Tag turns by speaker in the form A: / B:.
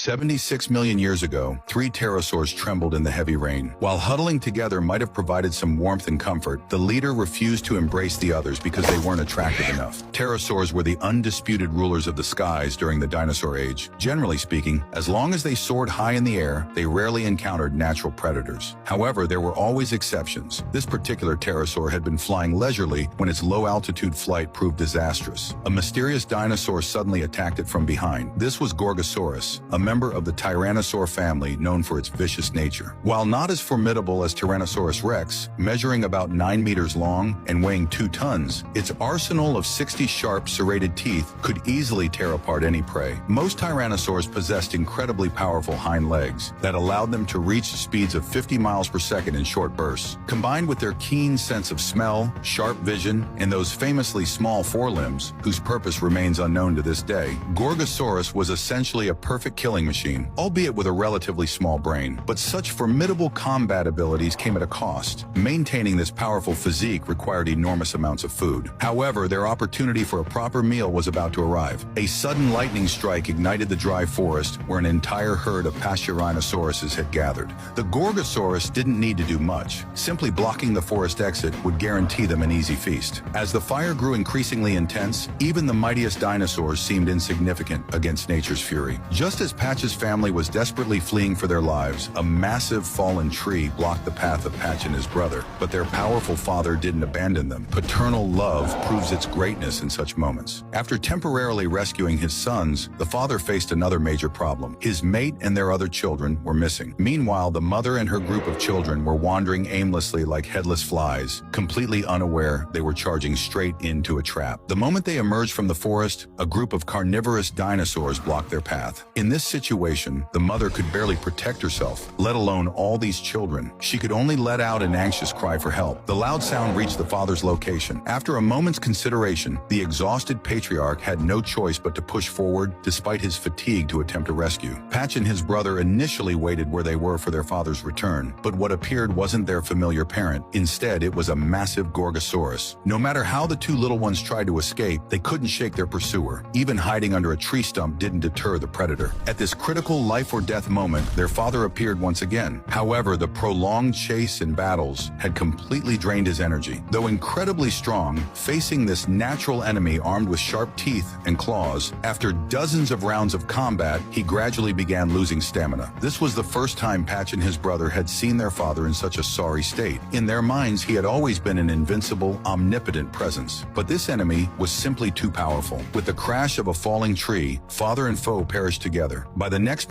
A: 76 million years ago, three pterosaurs trembled in the heavy rain. While huddling together might have provided some warmth and comfort, the leader refused to embrace the others because they weren't attractive enough. Pterosaurs were the undisputed rulers of the skies during the dinosaur age. Generally speaking, as long as they soared high in the air, they rarely encountered natural predators. However, there were always exceptions. This particular pterosaur had been flying leisurely when its low-altitude flight proved disastrous. A mysterious dinosaur suddenly attacked it from behind. This was Gorgosaurus, a member of the Tyrannosaur family known for its vicious nature. While not as formidable as Tyrannosaurus rex, measuring about 9 meters long and weighing 2 tons, its arsenal of 60 sharp serrated teeth could easily tear apart any prey. Most tyrannosaurs possessed incredibly powerful hind legs that allowed them to reach speeds of 50 miles per second in short bursts. Combined with their keen sense of smell, sharp vision, and those famously small forelimbs, whose purpose remains unknown to this day, Gorgosaurus was essentially a perfect killing machine, albeit with a relatively small brain. But such formidable combat abilities came at a cost. Maintaining this powerful physique required enormous amounts of food. However, their opportunity for a proper meal was about to arrive. A sudden lightning strike ignited the dry forest where an entire herd of pachyrhinosaurus had gathered. The Gorgosaurus didn't need to do much. Simply blocking the forest exit would guarantee them an easy feast. As the fire grew increasingly intense, even the mightiest dinosaurs seemed insignificant against nature's fury. Just as Patch's family was desperately fleeing for their lives, a massive fallen tree blocked the path of Patch and his brother, but their powerful father didn't abandon them. Paternal love proves its greatness in such moments. After temporarily rescuing his sons, the father faced another major problem. His mate and their other children were missing. Meanwhile, the mother and her group of children were wandering aimlessly like headless flies, completely unaware they were charging straight into a trap. The moment they emerged from the forest, a group of carnivorous dinosaurs blocked their path. In this situation, the mother could barely protect herself, let alone all these children. She could only let out an anxious cry for help. The loud sound reached the father's location. After a moment's consideration, the exhausted patriarch had no choice but to push forward despite his fatigue to attempt a rescue. Patch and his brother initially waited where they were for their father's return, but what appeared wasn't their familiar parent. Instead, it was a massive Gorgosaurus. No matter how the two little ones tried to escape, they couldn't shake their pursuer. Even hiding under a tree stump didn't deter the predator. At this critical life-or-death moment, their father appeared once again. However, the prolonged chase and battles had completely drained his energy. Though incredibly strong, facing this natural enemy armed with sharp teeth and claws, after dozens of rounds of combat, he gradually began losing stamina. This was the first time Patch and his brother had seen their father in such a sorry state. In their minds, he had always been an invincible, omnipotent presence. But this enemy was simply too powerful. With the crash of a falling tree, father and foe perished together. By the next